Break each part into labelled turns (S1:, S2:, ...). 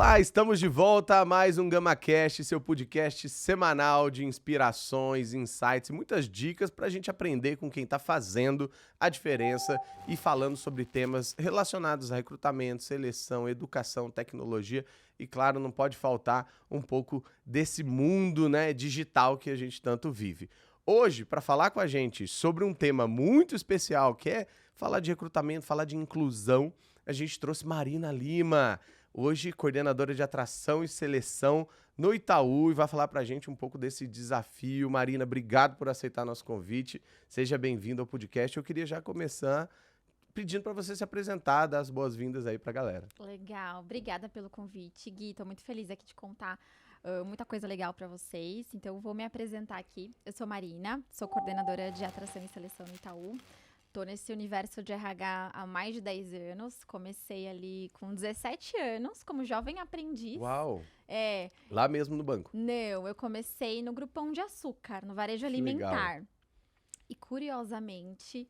S1: Olá, estamos de volta a mais um GamaCast, seu podcast semanal de inspirações, insights e muitas dicas para a gente aprender com quem está fazendo a diferença e falando sobre temas relacionados a recrutamento, seleção, educação, tecnologia e, claro, não pode faltar um pouco desse mundo, né, digital que a gente tanto vive. Hoje, para falar com a gente sobre um tema muito especial, que é falar de recrutamento, falar de inclusão, a gente trouxe Marina Lima, hoje coordenadora de atração e seleção no Itaú, e vai falar pra gente um pouco desse desafio. Marina, obrigado por aceitar nosso convite. Seja bem-vindo ao podcast. Eu queria já começar pedindo para você se apresentar, dar as boas-vindas aí pra galera.
S2: Legal, obrigada pelo convite, Gui. Tô muito feliz aqui de contar muita coisa legal para vocês. Então, eu vou me apresentar aqui. Eu sou Marina, sou coordenadora de atração e seleção no Itaú. Tô nesse universo de RH há mais de 10 anos. Comecei ali com 17 anos, como jovem aprendiz.
S1: Uau!
S2: É,
S1: Lá mesmo no banco.
S2: não, eu comecei no Grupo Pão de Açúcar, no varejo
S1: Que legal.
S2: alimentar. E, curiosamente,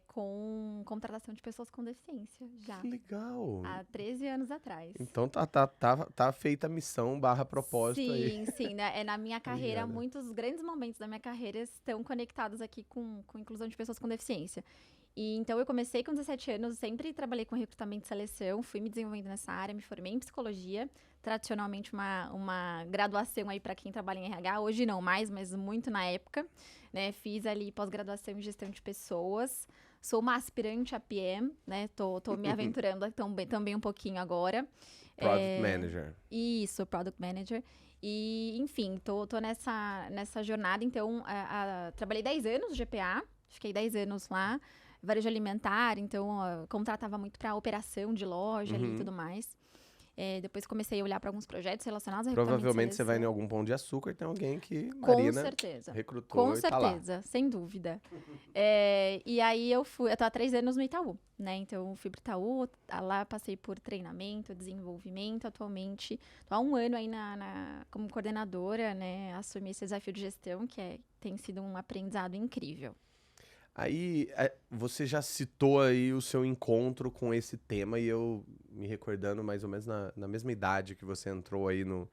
S2: com contratação de pessoas com deficiência, já.
S1: Que legal!
S2: Há 13 anos atrás.
S1: Então tá feita a missão / propósito aí.
S2: Sim, né? Na minha carreira,
S1: Obrigada.
S2: muitos grandes momentos da minha carreira estão conectados aqui com inclusão de pessoas com deficiência. E então eu comecei com 17 anos, sempre trabalhei com recrutamento e seleção, fui me desenvolvendo nessa área, me formei em psicologia, tradicionalmente uma graduação aí para quem trabalha em RH, hoje não mais, mas muito na época, né? Fiz ali pós-graduação em gestão de pessoas, sou uma aspirante a PM, né? Tô me aventurando também um pouquinho agora.
S1: Product Manager.
S2: Isso, Product Manager. E, enfim, tô nessa jornada. Então, trabalhei 10 anos no GPA, fiquei 10 anos lá, varejo alimentar, então, contratava muito para operação de loja ali e tudo mais. Depois comecei a olhar para alguns projetos relacionados a recrutamento e
S1: Provavelmente você vai em
S2: seleção.
S1: algum pão de açúcar e tem alguém que
S2: Com
S1: Marina
S2: certeza.
S1: recrutou
S2: Com
S1: e tá lá.
S2: certeza, sem dúvida. E aí eu tô há 3 anos no Itaú, né? Então eu fui pro Itaú, lá passei por treinamento, desenvolvimento. Atualmente, tô há 1 ano aí como coordenadora, né? Assumi esse desafio de gestão, que tem sido um aprendizado incrível.
S1: Aí, você já citou aí o seu encontro com esse tema e eu me recordando mais ou menos na mesma idade que você entrou aí no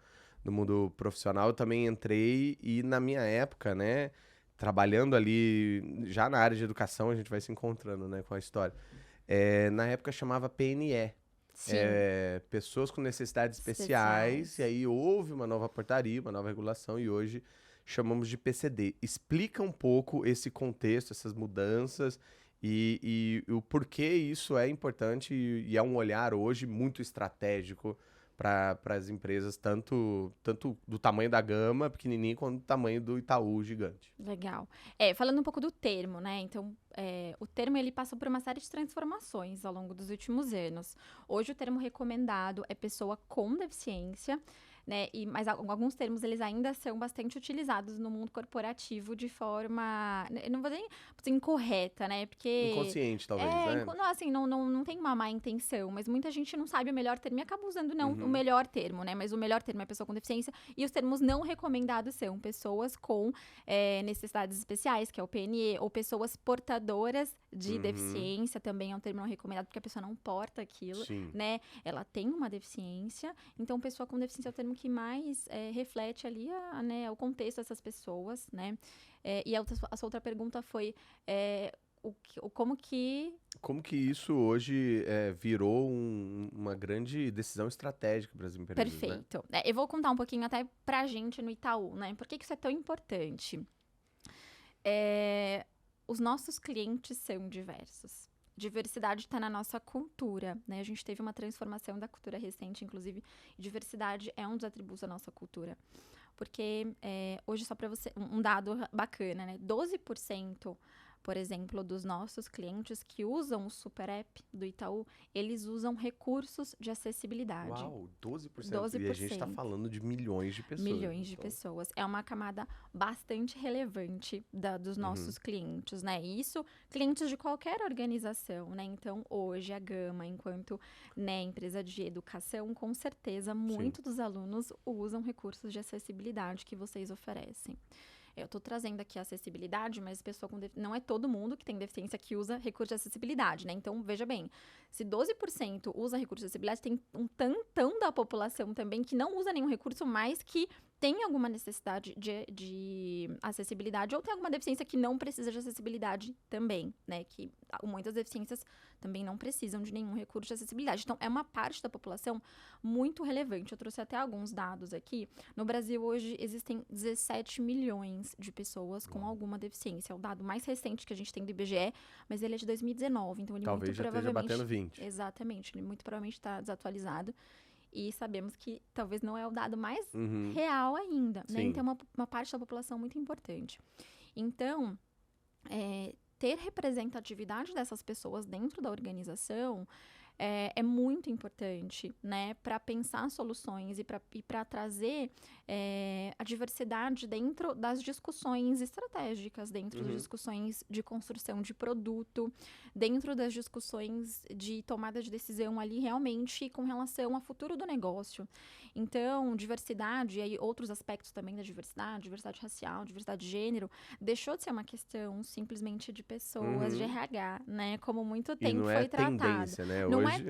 S1: mundo profissional, eu também entrei e na minha época, né, trabalhando ali já na área de educação, a gente vai se encontrando, né, com a história. Na época chamava PNE,
S2: Sim,
S1: Pessoas com Necessidades Especiais, e aí houve uma nova portaria, uma nova regulação e hoje chamamos de PCD. Explica um pouco esse contexto, essas mudanças e o porquê isso é importante e é um olhar hoje muito estratégico para as empresas, tanto do tamanho da Gama, pequenininho, quanto do tamanho do Itaú, gigante.
S2: legal. Falando um pouco do termo, né? Então, o termo ele passou por uma série de transformações ao longo dos últimos anos. Hoje o termo recomendado é pessoa com deficiência, né? Mas alguns termos eles ainda são bastante utilizados no mundo corporativo de forma, eu não vou dizer incorreta, né? Porque
S1: Inconsciente, talvez, né?
S2: não, assim, não tem uma má intenção, mas muita gente não sabe o melhor termo e acaba usando não o
S1: Uhum.
S2: melhor termo, né? Mas o melhor termo é pessoa com deficiência e os termos não recomendados são pessoas com necessidades especiais, que é o PNE, ou pessoas portadoras de deficiência, também é um termo não recomendado porque a pessoa não porta aquilo,
S1: Sim.
S2: né? Ela tem uma deficiência, então pessoa com deficiência é o termo que mais reflete ali né, o contexto dessas pessoas, né? E a outra pergunta foi como que...
S1: Como que isso hoje virou uma grande decisão estratégica para as empresas, né?
S2: Perfeito. Eu vou contar um pouquinho até pra gente no Itaú, né? Por que isso é tão importante? Os nossos clientes são diversos. Diversidade está na nossa cultura, né? A gente teve uma transformação da cultura recente, inclusive, e diversidade é um dos atributos da nossa cultura. Porque hoje, só para você, um dado bacana, né? 12%, por exemplo, dos nossos clientes que usam o Super App do Itaú, eles usam recursos de acessibilidade.
S1: Uau, 12%.
S2: 12%.
S1: E a gente está falando de milhões de pessoas.
S2: Milhões de pessoas. É uma camada bastante relevante dos nossos clientes, né? E isso, clientes de qualquer organização, né? Então, hoje, a Gama, enquanto empresa de educação, com certeza, muitos dos alunos usam recursos de acessibilidade que vocês oferecem. Eu tô trazendo aqui a acessibilidade, mas não é todo mundo que tem deficiência que usa recurso de acessibilidade, né? Então, veja bem, se 12% usa recurso de acessibilidade, tem um tantão da população também que não usa nenhum recurso, mas que tem alguma necessidade de acessibilidade ou tem alguma deficiência que não precisa de acessibilidade também, né? Que muitas deficiências também não precisam de nenhum recurso de acessibilidade. Então, é uma parte da população muito relevante. Eu trouxe até alguns dados aqui. No Brasil, hoje, existem 17 milhões de pessoas com alguma deficiência. É o dado mais recente que a gente tem do IBGE, mas ele é de 2019, então ele
S1: Talvez
S2: muito
S1: já
S2: provavelmente...
S1: esteja batendo 20.
S2: Exatamente, ele muito provavelmente está desatualizado. E sabemos que talvez não é o dado mais
S1: Uhum.
S2: real ainda, né?
S1: Sim.
S2: Então, é uma parte da população muito importante. Então, ter representatividade dessas pessoas dentro da organização é muito importante, né, para pensar soluções e para trazer a diversidade dentro das discussões estratégicas, dentro das discussões de construção de produto, dentro das discussões de tomada de decisão ali realmente com relação ao futuro do negócio. Então, diversidade e aí outros aspectos também da diversidade racial, diversidade de gênero, deixou de ser uma questão simplesmente de pessoas de RH, né, como muito tempo foi tratado.
S1: Tendência, né?
S2: Não
S1: Hoje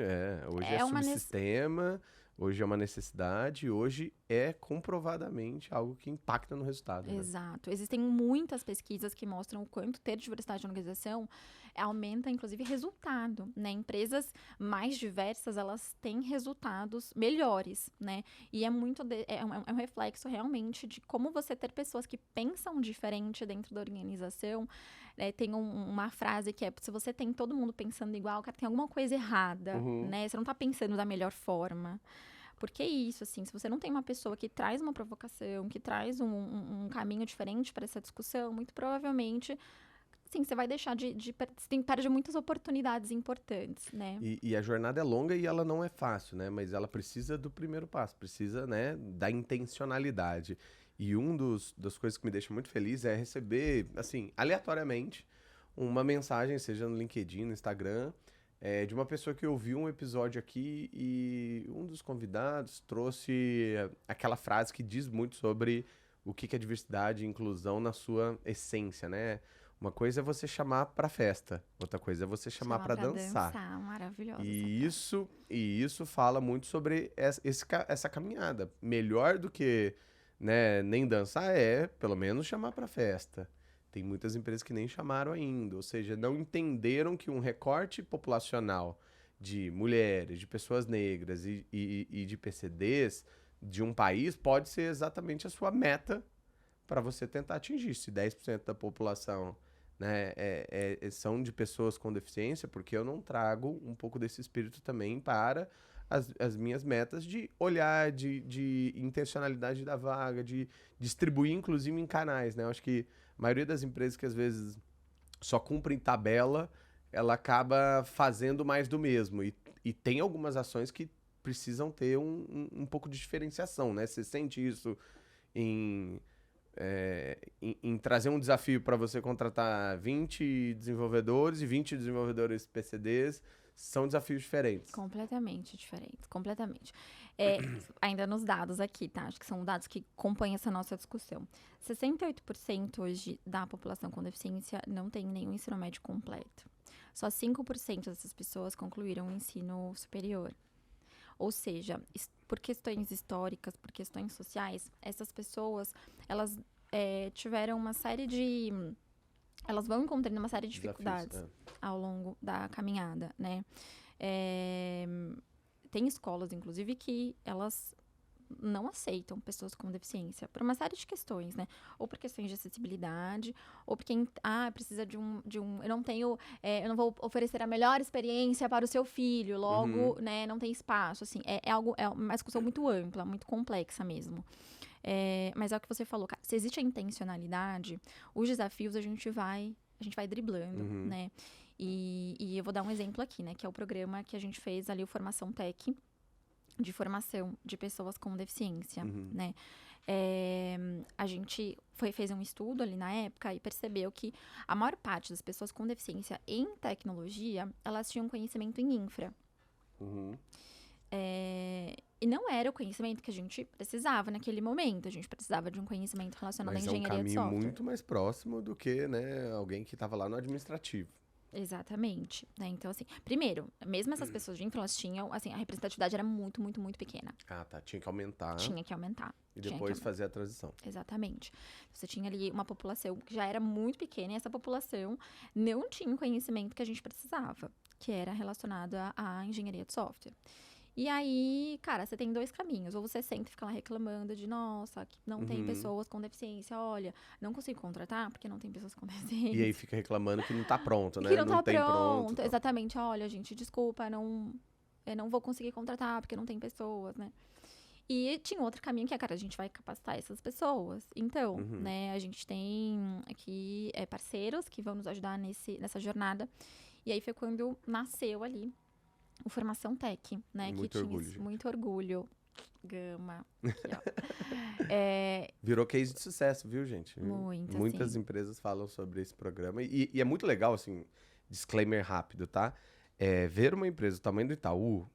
S1: é subsistema, hoje é uma necessidade, hoje é comprovadamente algo que impacta no resultado.
S2: Exato. Né? Existem muitas pesquisas que mostram o quanto ter diversidade na organização aumenta, inclusive, resultado, né? Empresas mais diversas, elas têm resultados melhores, né? E é um reflexo, realmente, de como você ter pessoas que pensam diferente dentro da organização. Tem uma frase que é, se você tem todo mundo pensando igual, cara, tem alguma coisa errada, né? Você não tá pensando da melhor forma. Porque isso, assim, se você não tem uma pessoa que traz uma provocação, que traz um caminho diferente para essa discussão, muito provavelmente, sim, você vai deixar você perde muitas oportunidades importantes, né?
S1: E a jornada é longa e ela não é fácil, né? Mas ela precisa do primeiro passo, precisa, né, da intencionalidade. E das coisas que me deixa muito feliz é receber, assim, aleatoriamente, uma mensagem, seja no LinkedIn, no Instagram, de uma pessoa que ouviu um episódio aqui e um dos convidados trouxe aquela frase que diz muito sobre o que é diversidade e inclusão na sua essência, né? Uma coisa é você chamar pra festa, outra coisa é você chamar pra dançar.
S2: Maravilhosa.
S1: E isso fala muito sobre essa caminhada. Melhor do que, né, nem dançar pelo menos, chamar pra festa. Tem muitas empresas que nem chamaram ainda, ou seja, não entenderam que um recorte populacional de mulheres, de pessoas negras e de PCDs de um país pode ser exatamente a sua meta para você tentar atingir. Se 10% da população, né, são de pessoas com deficiência, porque eu não trago um pouco desse espírito também para as minhas metas de olhar, de intencionalidade da vaga, de distribuir, inclusive, em canais, né? Eu acho que a maioria das empresas que, às vezes, só cumprem tabela, ela acaba fazendo mais do mesmo. E tem algumas ações que precisam ter um pouco de diferenciação, né? Você sente isso em trazer um desafio para você contratar 20 desenvolvedores e 20 desenvolvedores PCDs, são desafios diferentes.
S2: Completamente diferentes, completamente. Ainda nos dados aqui, tá? Acho que são dados que compõem essa nossa discussão. 68% hoje da população com deficiência não tem nenhum ensino médio completo. Só 5% dessas pessoas concluíram o ensino superior. Ou seja, por questões históricas, por questões sociais, essas pessoas, elas tiveram uma série de... Elas vão encontrando uma série de dificuldades ao longo da caminhada, né? Tem escolas, inclusive, que elas não aceitam pessoas com deficiência por uma série de questões, né? Ou por questões de acessibilidade, ou porque precisa de um eu não vou oferecer a melhor experiência para o seu filho, logo, né, não tem espaço, assim, é uma discussão muito ampla, muito complexa mesmo. Mas é o que você falou, cara, se existe a intencionalidade, os desafios a gente vai driblando, né? E eu vou dar um exemplo aqui, né? Que é o programa que a gente fez ali, o Formação Tech, de formação de pessoas com deficiência, né? A gente fez um estudo ali na época e percebeu que a maior parte das pessoas com deficiência em tecnologia, elas tinham conhecimento em infra. E não era o conhecimento que a gente precisava naquele momento. A gente precisava de um conhecimento relacionado à
S1: Mas é um
S2: engenharia de
S1: caminho
S2: software.
S1: muito mais próximo do que, né, alguém que estava lá no administrativo.
S2: Exatamente, né? Então, assim, primeiro, mesmo essas pessoas de infra, elas tinham, assim, a representatividade era muito, muito, muito pequena.
S1: Ah, tá. Tinha que aumentar
S2: Tinha que aumentar.
S1: e
S2: tinha que
S1: depois
S2: aumentar.
S1: fazer a transição.
S2: Exatamente. Você tinha ali uma população que já era muito pequena e essa população não tinha o conhecimento que a gente precisava, que era relacionado à engenharia de software. E aí, cara, você tem 2 caminhos. Ou você senta e fica lá reclamando de, nossa, que não tem pessoas com deficiência. Olha, não consigo contratar porque não tem pessoas com deficiência.
S1: E aí fica reclamando que não tá pronto, né?
S2: Que não tá
S1: tem
S2: pronto.
S1: tal.
S2: Exatamente. Olha, gente, desculpa, eu não vou conseguir contratar porque não tem pessoas, né? E tinha outro caminho que é, cara, a gente vai capacitar essas pessoas. Então, né, a gente tem aqui parceiros que vão nos ajudar nessa jornada. E aí foi quando nasceu ali o Formação Tech, né?
S1: Muito
S2: que tinha
S1: orgulho, gente.
S2: muito orgulho. Gama. Aqui, ó.
S1: Virou case de sucesso, viu, gente? Muitas
S2: Assim.
S1: empresas falam sobre esse programa. E é muito legal, assim, disclaimer rápido, tá? Ver uma empresa do tamanho do Itaú,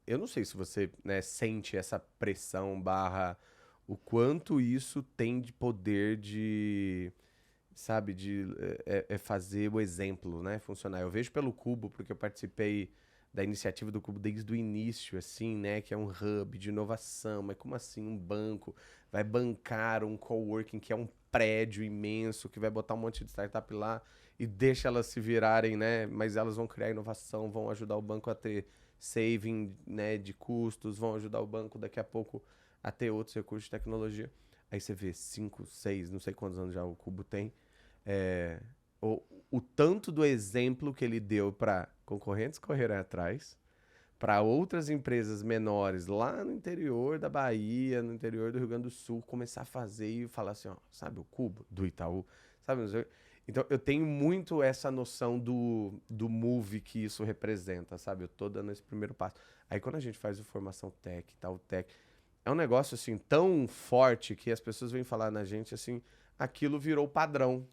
S1: eu não sei se você, né, sente essa pressão barra o quanto isso tem de poder de, sabe, de fazer o exemplo, né, funcionar. Eu vejo pelo Cubo, porque eu participei da iniciativa do Cubo desde o início, assim, né, que é um hub de inovação, mas como assim um banco vai bancar um coworking que é um prédio imenso, que vai botar um monte de startup lá e deixa elas se virarem, né, mas elas vão criar inovação, vão ajudar o banco a ter saving, né, de custos, vão ajudar o banco daqui a pouco a ter outros recursos de tecnologia. Aí você vê 5, 6, não sei quantos anos já o Cubo tem, o tanto do exemplo que ele deu para concorrentes correrem atrás, para outras empresas menores lá no interior da Bahia, no interior do Rio Grande do Sul, começar a fazer e falar assim, ó, sabe o Cubo do Itaú? Sabe? Então, eu tenho muito essa noção do move que isso representa, sabe? Eu tô dando esse primeiro passo. Aí, quando a gente faz o Formação Tech, tal, Tech, é um negócio, assim, tão forte que as pessoas vêm falar na gente, assim, aquilo virou padrão.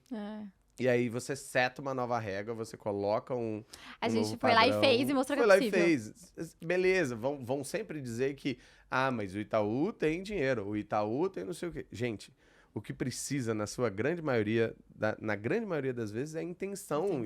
S1: E aí você seta uma nova regra, você coloca um
S2: A
S1: novo
S2: gente foi lá e
S1: padrão.
S2: fez e mostrou que é
S1: Foi lá
S2: possível.
S1: e fez. Beleza, vão sempre dizer que, mas o Itaú tem dinheiro, o Itaú tem não sei o quê. Gente, o que precisa, na sua grande maioria, na grande maioria das vezes, é a intenção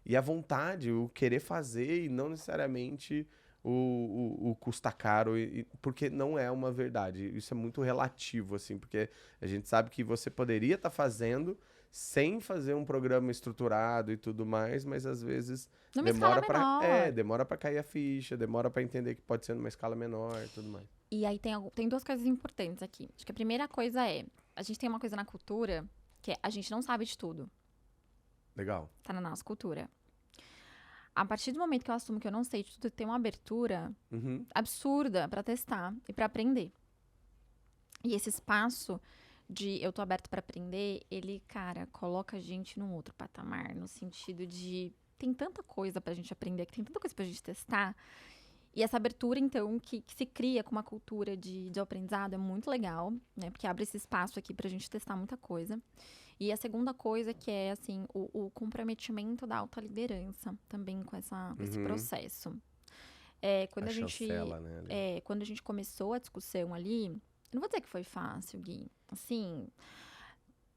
S1: e a vontade, o querer fazer e não necessariamente o custa caro, porque não é uma verdade. Isso é muito relativo, assim, porque a gente sabe que você poderia estar fazendo sem fazer um programa estruturado e tudo mais, mas às vezes
S2: Numa escala menor.
S1: demora para cair a ficha, demora para entender que pode ser numa escala menor e tudo mais.
S2: E aí tem 2 coisas importantes aqui. Acho que a primeira coisa a gente tem uma coisa na cultura que é a gente não sabe de tudo.
S1: Legal.
S2: Tá na nossa cultura. A partir do momento que eu assumo que eu não sei de tudo, tem uma abertura absurda pra testar e pra aprender. E esse espaço de eu tô aberto pra aprender, ele, cara, coloca a gente num outro patamar, no sentido de tem tanta coisa pra gente aprender, tem tanta coisa pra gente testar. E essa abertura, então, que se cria com uma cultura de aprendizado é muito legal, né? Porque abre esse espaço aqui pra gente testar muita coisa. E a segunda coisa que é, assim, o comprometimento da alta liderança também com esse processo. Quando a gente,
S1: chancela, né?
S2: quando a gente começou a discussão ali, eu não vou dizer que foi fácil, Gui. Assim,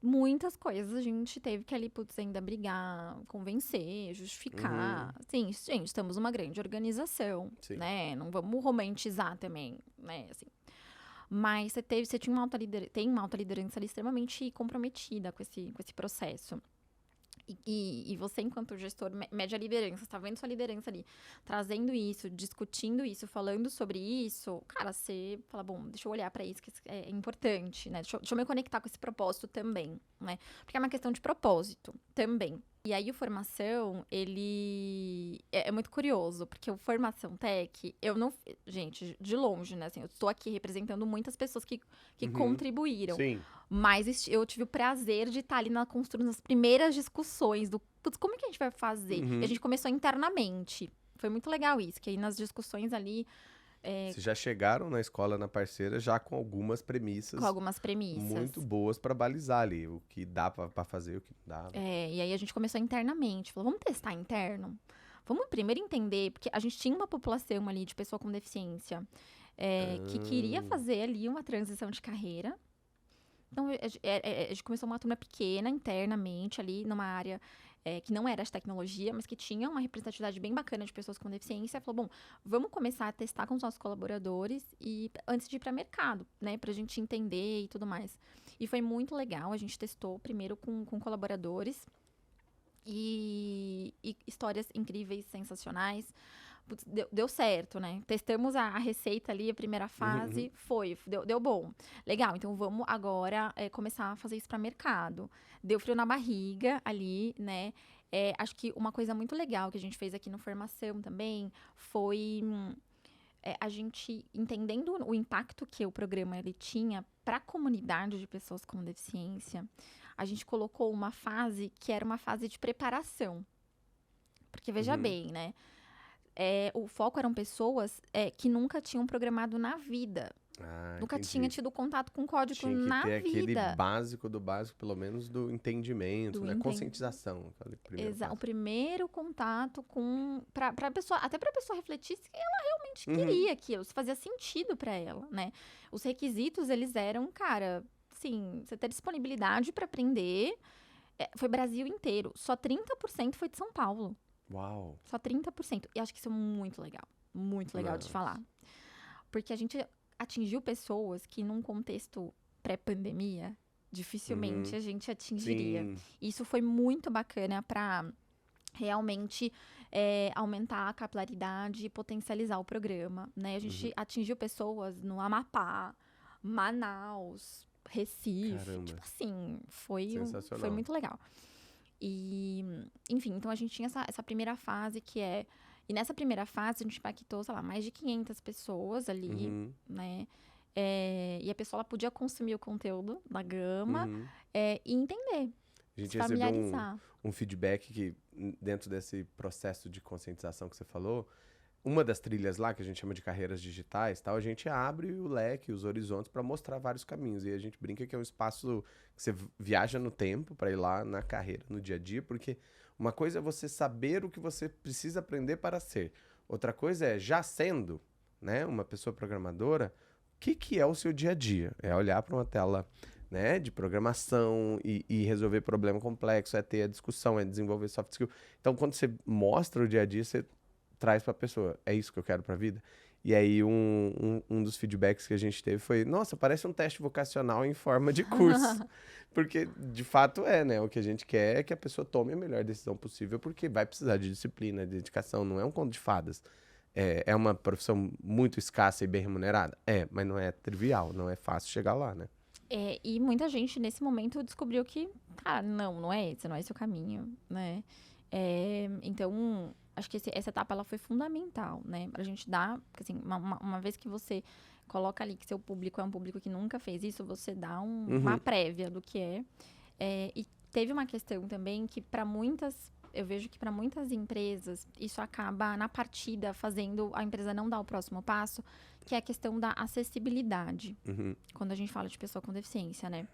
S2: muitas coisas a gente teve que ali, putz, ainda brigar, convencer, justificar. Assim, gente, estamos numa grande organização, né? Não vamos romantizar também, né? Assim, mas você tinha tem uma alta liderança ali extremamente comprometida com esse processo. E você, enquanto gestor, mede a liderança, está vendo sua liderança ali, trazendo isso, discutindo isso, falando sobre isso, cara, você fala, bom, deixa eu olhar para isso, que é importante, né? Deixa eu me conectar com esse propósito também, né? Porque é uma questão de propósito também. E aí, o Formação, ele é muito curioso, porque o Formação Tech, eu não... Gente, de longe, né? Assim, eu estou aqui representando muitas pessoas que contribuíram.
S1: Sim.
S2: Mas eu tive o prazer de estar ali construindo as primeiras discussões do... Putz, como é que a gente vai fazer? E a gente começou internamente. Foi muito legal isso, que aí nas discussões ali...
S1: Vocês já chegaram na escola, na parceira, já com algumas premissas.
S2: Com algumas premissas.
S1: Muito boas para balizar ali, o que dá para fazer, o que não dá.
S2: E aí a gente começou internamente. Falou, vamos testar interno? Vamos primeiro entender, porque a gente tinha uma população ali de pessoa com deficiência que queria fazer ali uma transição de carreira. Então, a gente começou uma turma pequena, internamente, ali numa área que não era de tecnologia, mas que tinha uma representatividade bem bacana de pessoas com deficiência. Falou, bom, vamos começar a testar com os nossos colaboradores e antes de ir para mercado, né, pra gente entender e tudo mais. E foi muito legal, a gente testou primeiro com colaboradores e histórias incríveis, sensacionais. Putz, deu certo, né? Testamos a receita ali, a primeira fase, deu bom. Legal, então vamos agora começar a fazer isso para mercado. Deu frio na barriga ali, né? Acho que uma coisa muito legal que a gente fez aqui no Formação também foi a gente entendendo o impacto que o programa ele tinha para a comunidade de pessoas com deficiência. A gente colocou uma fase que era uma fase de preparação. Porque veja bem, né? O foco eram pessoas que nunca tinham programado na vida. Nunca tinha tido contato com código na vida.
S1: Tinha que ter aquele básico do básico, pelo menos do entendimento, né? Conscientização.
S2: O primeiro contato com... Pra pessoa, até pra pessoa refletir se ela realmente queria aquilo, se fazia sentido pra ela, né? Os requisitos, eles eram, cara, assim, você ter disponibilidade pra aprender. Foi Brasil inteiro. Só 30% foi de São Paulo.
S1: Uau!
S2: Só 30%. E acho que isso é muito legal. Muito legal de falar. Porque a gente atingiu pessoas que, num contexto pré-pandemia, dificilmente a gente atingiria.
S1: Sim.
S2: Isso foi muito bacana para realmente aumentar a capilaridade e potencializar o programa, né? A gente atingiu pessoas no Amapá, Manaus, Recife.
S1: Caramba.
S2: Tipo assim, foi muito legal. E, enfim, então a gente tinha essa primeira fase e nessa primeira fase a gente impactou, sei lá, mais de 500 pessoas ali, né? E a pessoa ela podia consumir o conteúdo da Gama e entender,
S1: a gente
S2: se familiarizar.
S1: Recebeu um feedback que, dentro desse processo de conscientização que você falou, uma das trilhas lá, que a gente chama de carreiras digitais, tal, a gente abre o leque, os horizontes para mostrar vários caminhos. E a gente brinca que é um espaço que você viaja no tempo para ir lá na carreira, no dia a dia, porque uma coisa é você saber o que você precisa aprender para ser. Outra coisa é, já sendo, né, uma pessoa programadora, o que é o seu dia a dia? É olhar para uma tela, né, de programação e resolver problema complexo, é ter a discussão, é desenvolver soft skill. Então, quando você mostra o dia a dia, você traz pra pessoa, é isso que eu quero pra vida? E aí um dos feedbacks que a gente teve foi, nossa, parece um teste vocacional em forma de curso. Porque, de fato, né? O que a gente quer é que a pessoa tome a melhor decisão possível, porque vai precisar de disciplina, de dedicação, não é um conto de fadas. É uma profissão muito escassa e bem remunerada? Mas não é trivial, não é fácil chegar lá, né?
S2: E muita gente, nesse momento, descobriu que, cara, não é esse o caminho, né? Então, acho que essa etapa ela foi fundamental, né? Pra gente dar, assim, uma vez que você coloca ali que seu público é um público que nunca fez isso, você dá uma prévia do que é. E teve uma questão também que eu vejo que para muitas empresas, isso acaba na partida fazendo a empresa não dar o próximo passo, que é a questão da acessibilidade. Quando a gente fala de pessoa com deficiência, né?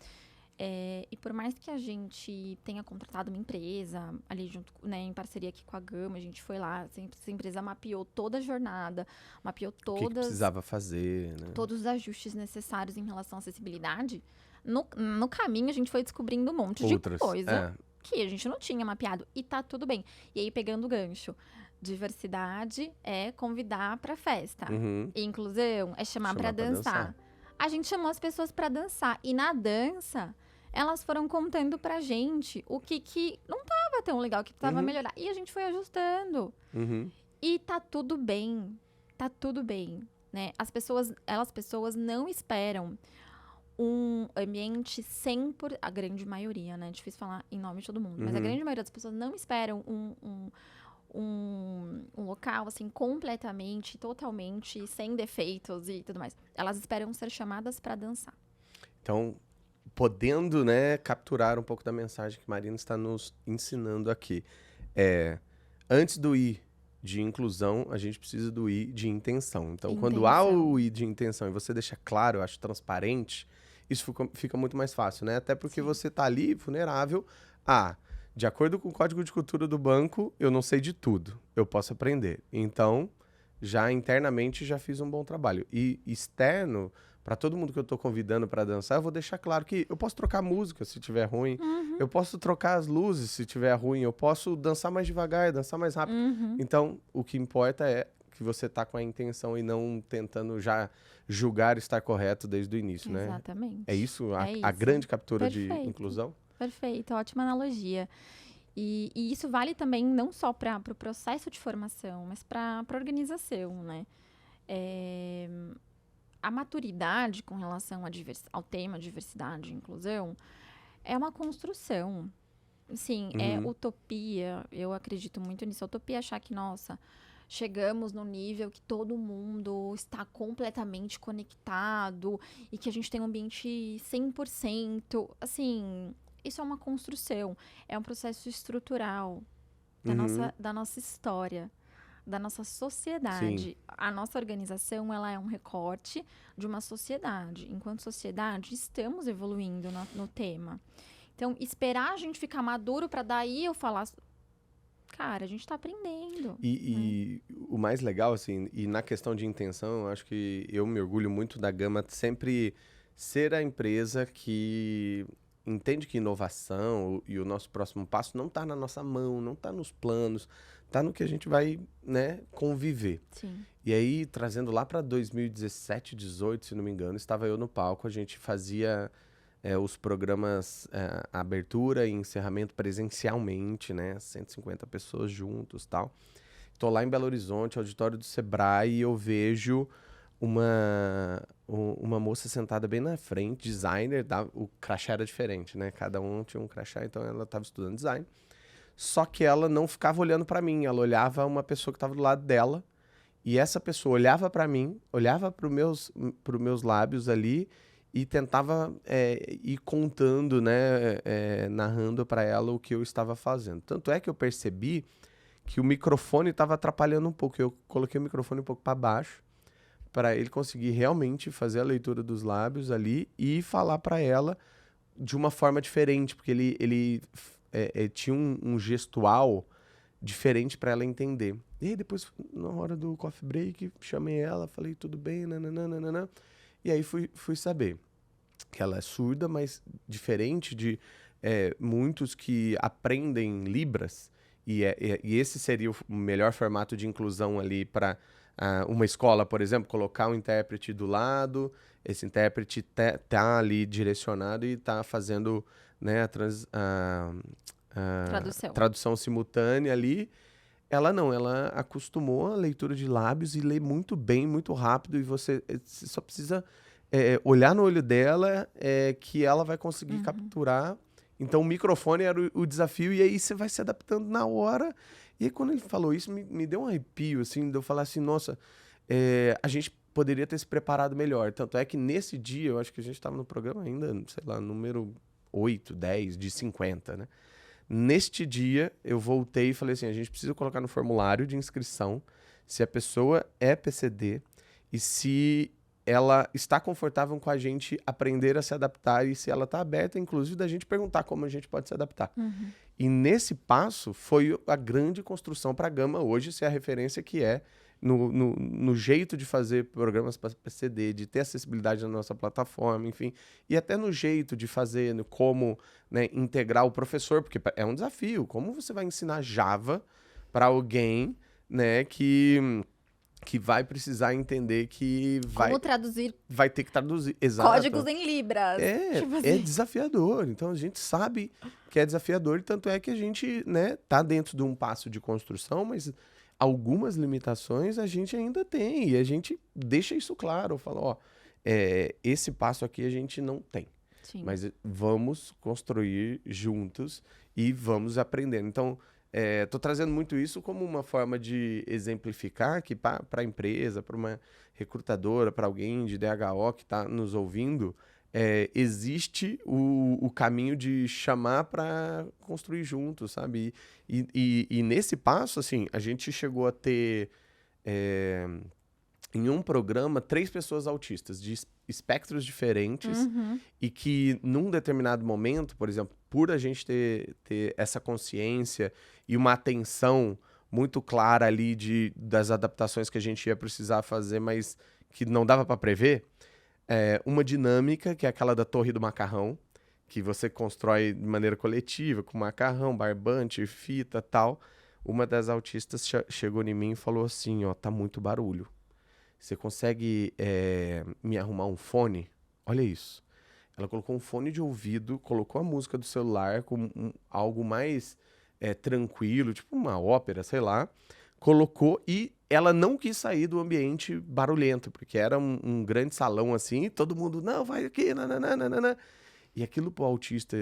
S2: E por mais que a gente tenha contratado uma empresa ali junto, né, em parceria aqui com a Gama, a gente foi lá, essa empresa mapeou toda a jornada, mapeou
S1: o que precisava fazer, né?
S2: Todos os ajustes necessários em relação à acessibilidade. No caminho, a gente foi descobrindo um monte de coisa que a gente não tinha mapeado. E tá tudo bem. E aí, pegando o gancho, diversidade é convidar pra festa. Inclusão é chamar pra dançar. A gente chamou as pessoas pra dançar. E na dança, elas foram contando pra gente o que não tava tão legal, o que precisava melhorar. E a gente foi ajustando. E tá tudo bem. Tá tudo bem, né? As pessoas não esperam um ambiente 100%... A grande maioria, né? É difícil falar em nome de todo mundo. Mas a grande maioria das pessoas não esperam um local, assim, completamente, totalmente, sem defeitos e tudo mais. Elas esperam ser chamadas pra dançar.
S1: Então, podendo, né, capturar um pouco da mensagem que Marina está nos ensinando aqui. Antes do I de inclusão, a gente precisa do I de intenção. Então, quando há o I de intenção e você deixa claro, eu acho transparente, isso fica muito mais fácil, né? Até porque você tá ali vulnerável a, de acordo com o código de cultura do banco, eu não sei de tudo, eu posso aprender. Então, já internamente já fiz um bom trabalho. E externo, para todo mundo que eu tô convidando para dançar, eu vou deixar claro que eu posso trocar música se tiver ruim, eu posso trocar as luzes se tiver ruim, eu posso dançar mais devagar, dançar mais rápido. Então, o que importa é que você tá com a intenção e não tentando já julgar estar correto desde o início, né?
S2: Exatamente.
S1: É isso a
S2: isso.
S1: grande captura de
S2: Perfeito.
S1: inclusão?
S2: Perfeito, ótima analogia. E isso vale também não só para o processo de formação, mas para a organização, né? A maturidade com relação ao tema diversidade e inclusão é uma construção. Sim, é utopia, eu acredito muito nisso. Utopia é achar que, nossa, chegamos no nível que todo mundo está completamente conectado e que a gente tem um ambiente 100%. Assim, isso é uma construção, é um processo estrutural da nossa história, da nossa sociedade.
S1: Sim.
S2: A nossa organização, ela é um recorte de uma sociedade. Enquanto sociedade, estamos evoluindo no tema. Então, esperar a gente ficar maduro para daí eu falar... Cara, a gente tá aprendendo.
S1: E o mais legal, assim, e na questão de intenção, eu acho que eu me orgulho muito da Gama sempre ser a empresa que entende que inovação e o nosso próximo passo não tá na nossa mão, não tá nos planos, tá no que a gente vai, né, conviver.
S2: Sim.
S1: E aí, trazendo lá para 2017, 18, se não me engano, estava eu no palco, a gente fazia os programas abertura e encerramento presencialmente, né? 150 pessoas juntos e tal. Tô lá em Belo Horizonte, auditório do Sebrae, e eu vejo uma moça sentada bem na frente, designer, o crachá era diferente, né? Cada um tinha um crachá, então ela estava estudando design. Só que ela não ficava olhando para mim, ela olhava uma pessoa que estava do lado dela, e essa pessoa olhava para mim, olhava para os meus lábios ali, e tentava ir contando, né, narrando para ela o que eu estava fazendo. Tanto é que eu percebi que o microfone estava atrapalhando um pouco. Eu coloquei o microfone um pouco para baixo, para ele conseguir realmente fazer a leitura dos lábios ali e falar para ela de uma forma diferente, porque ele tinha um gestual diferente para ela entender. E aí depois, na hora do coffee break, chamei ela, falei, tudo bem, nananana. E aí fui saber que ela é surda, mas diferente de muitos que aprendem Libras, e esse seria o melhor formato de inclusão ali para uma escola, por exemplo, colocar um intérprete do lado, esse intérprete tá ali direcionado e tá fazendo, né, a tradução simultânea ali. Ela não, ela acostumou a leitura de lábios e lê muito bem, muito rápido, e você só precisa olhar no olho dela que ela vai conseguir capturar. Então o microfone era o desafio, e aí você vai se adaptando na hora. E aí quando ele falou isso, me deu um arrepio, assim, de eu falar assim, nossa, a gente poderia ter se preparado melhor. Tanto é que nesse dia, eu acho que a gente estava no programa ainda, sei lá, número 8, 10, de 50, né? Neste dia, eu voltei e falei assim, a gente precisa colocar no formulário de inscrição se a pessoa é PCD e se ela está confortável com a gente aprender a se adaptar, e se ela está aberta, inclusive, da gente perguntar como a gente pode se adaptar. E nesse passo foi a grande construção para a Gama hoje ser a referência que é no jeito de fazer programas para PCD, de ter acessibilidade na nossa plataforma, enfim, e até no jeito de fazer, no como, né, integrar o professor, porque é um desafio. Como você vai ensinar Java para alguém, né, que vai precisar entender que
S2: Como traduzir
S1: vai ter que traduzir. Exato.
S2: Códigos em Libras. Tipo assim.
S1: É desafiador. Então a gente sabe que é desafiador, e tanto é que a gente, né, tá dentro de um passo de construção, mas algumas limitações a gente ainda tem, e a gente deixa isso claro. Fala, ó, esse passo aqui a gente não tem.
S2: Sim.
S1: Mas vamos construir juntos e vamos aprendendo. Então, tô trazendo muito isso como uma forma de exemplificar que para a empresa, para uma recrutadora, para alguém de DHO que está nos ouvindo, existe o caminho de chamar para construir juntos, sabe? E nesse passo, assim, a gente chegou a ter, em um programa, 3 pessoas autistas de espectros diferentes, e que num determinado momento, por exemplo, por a gente ter essa consciência e uma atenção muito clara ali das adaptações que a gente ia precisar fazer, mas que não dava para prever. Uma dinâmica, que é aquela da Torre do Macarrão, que você constrói de maneira coletiva, com macarrão, barbante, fita, tal. Uma das autistas chegou em mim e falou assim, ó, tá muito barulho. Você consegue me arrumar um fone? Olha isso. Ela colocou um fone de ouvido, colocou a música do celular com algo mais tranquilo, tipo uma ópera, sei lá. Colocou e ela não quis sair do ambiente barulhento, porque era um grande salão assim, e todo mundo, não, vai aqui, nananana. E aquilo pro autista,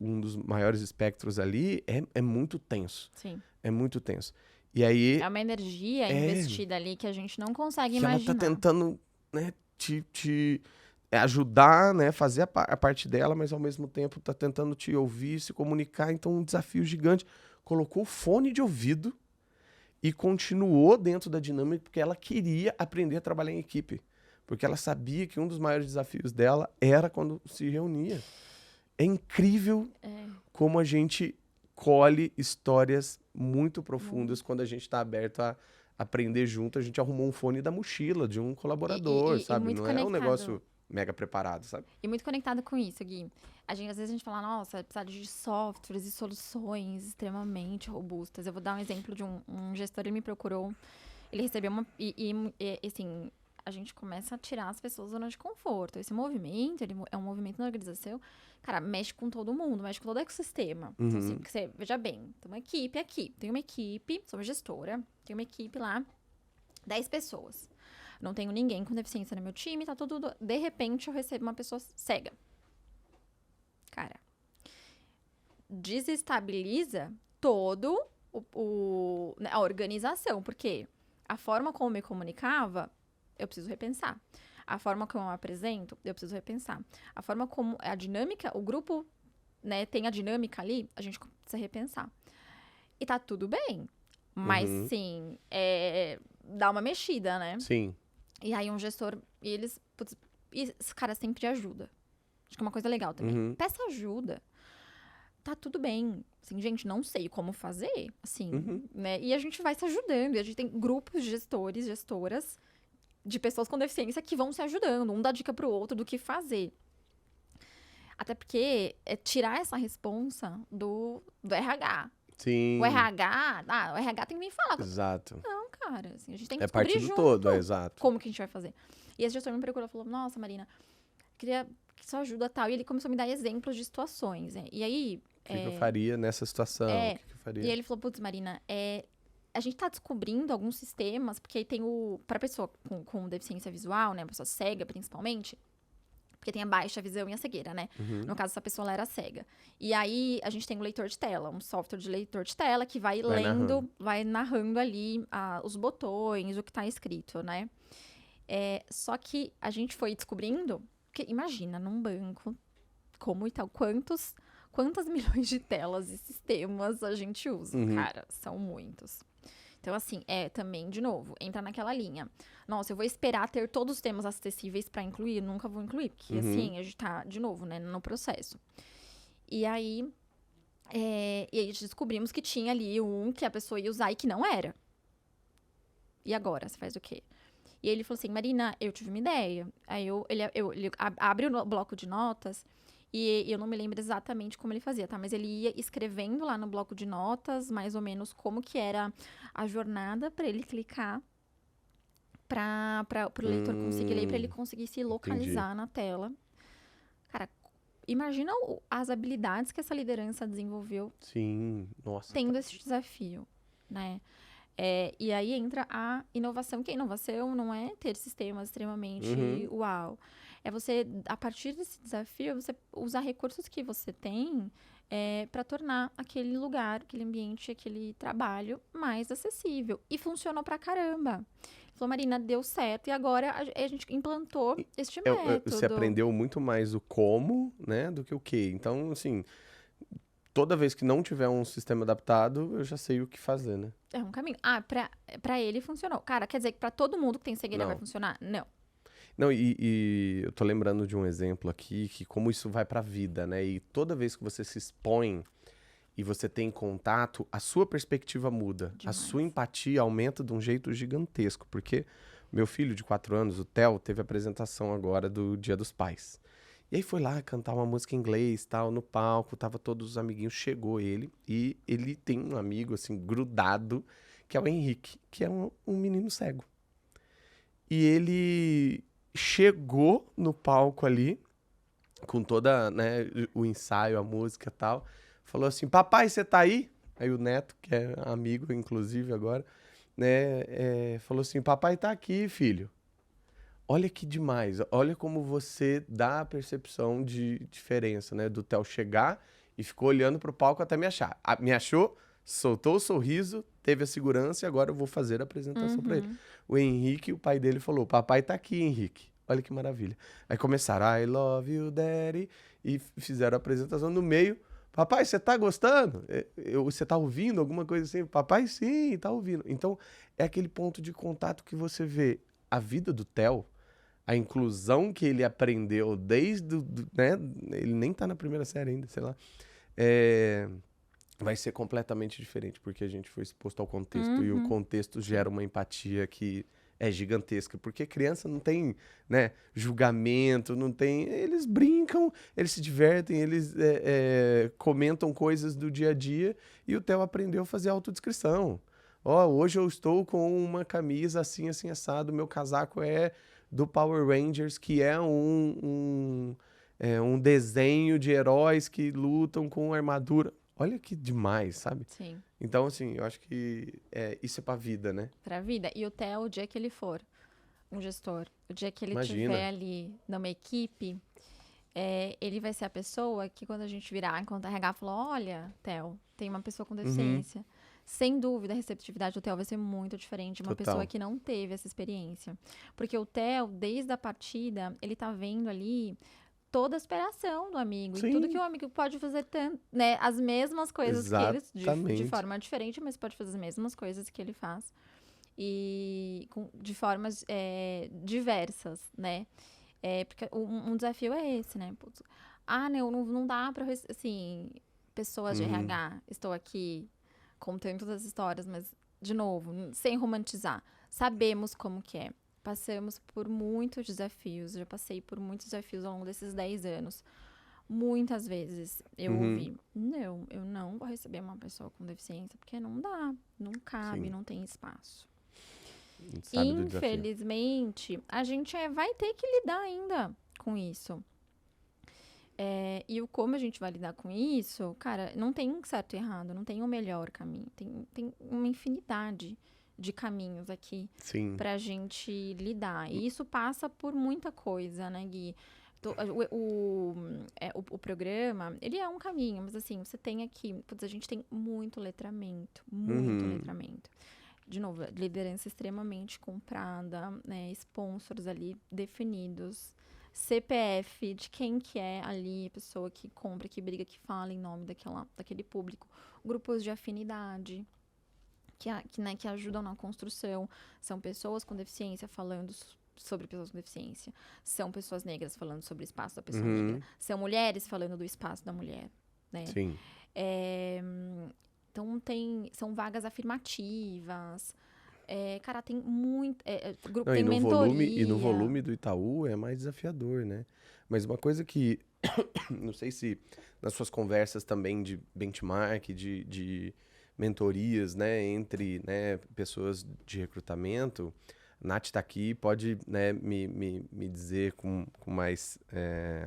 S1: um dos maiores espectros ali, é muito tenso.
S2: Sim.
S1: É muito tenso. E aí...
S2: É uma energia investida ali que a gente não consegue
S1: que
S2: imaginar.
S1: ela tá tentando, né, te ajudar, né, fazer a parte dela, mas ao mesmo tempo tá tentando te ouvir, se comunicar. Então, um desafio gigante. Colocou fone de ouvido e continuou dentro da dinâmica porque ela queria aprender a trabalhar em equipe. Porque ela sabia que um dos maiores desafios dela era quando se reunia. É incrível como a gente colhe histórias muito profundas quando a gente está aberto a aprender junto. A gente arrumou um fone da mochila de um colaborador, sabe?
S2: muito
S1: Não
S2: conectado.
S1: é um negócio mega preparado, sabe?
S2: E muito conectado com isso, Gui. Às vezes a gente fala, nossa, precisa de softwares e soluções extremamente robustas. Eu vou dar um exemplo de um gestor, ele me procurou, ele recebeu assim, a gente começa a tirar as pessoas da zona de conforto. Esse movimento, ele é um movimento na organização, cara, mexe com todo mundo, mexe com todo o ecossistema. Então, assim, você, veja bem, tem uma equipe aqui, sou uma gestora, tem uma equipe lá, 10 pessoas. Não tenho ninguém com deficiência no meu time, tá tudo... De repente, eu recebo uma pessoa cega. Cara, desestabiliza todo a organização, porque a forma como eu me comunicava, eu preciso repensar. A forma como eu apresento, eu preciso repensar. A forma como a dinâmica, o grupo, né, tem a dinâmica ali, a gente precisa repensar. E tá tudo bem, mas sim, dá uma mexida, né?
S1: Sim.
S2: E aí um gestor, e esse cara sempre de ajuda. Acho que é uma coisa legal também. Peça ajuda. Tá tudo bem. Assim, gente, não sei como fazer, assim, né? E a gente vai se ajudando. E a gente tem grupos de gestores, gestoras, de pessoas com deficiência que vão se ajudando. Um dá dica pro outro do que fazer. Até porque é tirar essa responsa do RH.
S1: Sim.
S2: O RH tem que me falar.
S1: Exato.
S2: Não, cara, assim, a gente tem que
S1: descobrir
S2: parte
S1: do
S2: junto
S1: todo, exato.
S2: como que a gente vai fazer. E esse gestor me procurou e falou, nossa, Marina, queria que sua ajuda tal. E ele começou a me dar exemplos de situações, né? E aí...
S1: O que eu faria nessa situação? O que eu faria?
S2: E ele falou, putz, Marina, a gente tá descobrindo alguns sistemas, porque aí tem pra pessoa com deficiência visual, né, pessoa cega principalmente, porque tem a baixa visão e a cegueira, né? No caso, essa pessoa ela era cega. E aí, a gente tem um leitor de tela, um software de leitor de tela que vai lendo, vai narrando ali os botões, o que tá escrito, né? Só que a gente foi descobrindo, que imagina, num banco, como e tal, quantas milhões de telas e sistemas a gente usa? Cara, são muitos. Então, assim, também, de novo, entra naquela linha. Nossa, eu vou esperar ter todos os temas acessíveis pra incluir? Nunca vou incluir, porque, assim, a gente tá, de novo, né, no processo. E aí, descobrimos que tinha ali um que a pessoa ia usar e que não era. E agora, você faz o quê? E ele falou assim, Marina, eu tive uma ideia. Aí ele abre o bloco de notas e eu não me lembro exatamente como ele fazia, tá? Mas ele ia escrevendo lá no bloco de notas, mais ou menos, como que era a jornada pra ele clicar pro leitor conseguir ler, pra ele conseguir se localizar na tela. Cara, imagina as habilidades que essa liderança desenvolveu.
S1: Sim, nossa.
S2: Tendo esse desafio, né? E aí entra a inovação, que a inovação não é ter sistemas extremamente uau. É você, a partir desse desafio, você usar recursos que você tem para tornar aquele lugar, aquele ambiente, aquele trabalho mais acessível. E funcionou pra caramba. Falou, Marina, deu certo. E agora a gente implantou este método.
S1: Você aprendeu muito mais o como, né, do que o que. Então, assim... Toda vez que não tiver um sistema adaptado, eu já sei o que fazer, né?
S2: É um caminho. Pra ele funcionou. Cara, quer dizer que pra todo mundo que tem cegueira vai funcionar? Não.
S1: Não, e eu tô lembrando de um exemplo aqui, que como isso vai pra vida, né? E toda vez que você se expõe e você tem contato, a sua perspectiva muda. A
S2: Demais.
S1: sua empatia aumenta de um jeito gigantesco. Porque meu filho de 4 anos, o Theo, teve a apresentação agora do Dia dos Pais. E aí foi lá cantar uma música em inglês, tal, no palco, tava todos os amiguinhos, chegou ele, e ele tem um amigo, assim, grudado, que é o Henrique, que é um menino cego. E ele chegou no palco ali, com toda, né, o ensaio, a música e tal, falou assim, papai, você tá aí? Aí o Neto, que é amigo, inclusive, agora, né, falou assim, papai tá aqui, filho. Olha que demais, olha como você dá a percepção de diferença, né? Do Theo chegar e ficou olhando pro palco até me achar. Me achou, soltou o sorriso, teve a segurança e agora eu vou fazer a apresentação pra ele. O Henrique, o pai dele, falou, papai tá aqui, Henrique. Olha que maravilha. Aí começaram, I love you, daddy, e fizeram a apresentação no meio. Papai, você tá gostando? Você tá ouvindo alguma coisa assim? Papai, sim, tá ouvindo. Então, é aquele ponto de contato que você vê a vida do Theo, a inclusão que ele aprendeu desde, né, ele nem tá na primeira série ainda, sei lá, vai ser completamente diferente, porque a gente foi exposto ao contexto, e o contexto gera uma empatia que é gigantesca, porque criança não tem, né, julgamento, não tem, eles brincam, eles se divertem, eles comentam coisas do dia a dia, e o Theo aprendeu a fazer autodescrição. Hoje eu estou com uma camisa assim, assim, assado, meu casaco é do Power Rangers, que é um desenho de heróis que lutam com armadura. Olha que demais, sabe?
S2: Sim.
S1: Então, assim, eu acho que isso é pra vida, né?
S2: Pra vida. E o Theo, o dia que ele for um gestor, o dia que ele
S1: Imagina.
S2: estiver ali numa equipe, ele vai ser a pessoa que quando a gente virar enquanto RH falar, olha, Theo, tem uma pessoa com deficiência. Sem dúvida, a receptividade do Theo vai ser muito diferente de uma
S1: Total.
S2: pessoa que não teve essa experiência. Porque o Theo, desde a partida, ele tá vendo ali toda a aspiração do amigo.
S1: Sim.
S2: E tudo que o amigo pode fazer, né, as mesmas coisas que ele, de
S1: Exatamente.
S2: forma diferente, mas pode fazer as mesmas coisas que ele faz. E de formas diversas, né? Porque um desafio é esse, né? Putz, não dá pra, assim, pessoas de RH, estou aqui contando todas as histórias, mas, de novo, sem romantizar. Sabemos como que é. Passamos por muitos desafios, já passei por muitos desafios ao longo desses 10 anos. Muitas vezes eu ouvi, não, eu não vou receber uma pessoa com deficiência, porque não dá, não cabe,
S1: Sim.
S2: não tem espaço.
S1: A gente sabe do desafio.
S2: Infelizmente, a gente vai ter que lidar ainda com isso. E como a gente vai lidar com isso, cara, não tem certo e errado, não tem o melhor caminho. Tem uma infinidade de caminhos aqui pra gente lidar. E isso passa por muita coisa, né, Gui? O programa, ele é um caminho, mas assim, você tem aqui, a gente tem muito letramento, letramento. De novo, liderança extremamente comprada, né, sponsors ali definidos, CPF de quem que é ali a pessoa que compra, que briga, que fala em nome daquele público, grupos de afinidade que ajudam na construção, são pessoas com deficiência falando sobre pessoas com deficiência, são pessoas negras falando sobre o espaço da pessoa negra, são mulheres falando do espaço da mulher, né?
S1: Sim.
S2: Então são vagas afirmativas. Cara, tem muito. Grupo, tem mentoria.
S1: E no volume do Itaú é mais desafiador, né? Mas uma coisa que, não sei se nas suas conversas também de benchmark, de mentorias, né, entre, né, pessoas de recrutamento, a Nath tá aqui, pode, né, me dizer com mais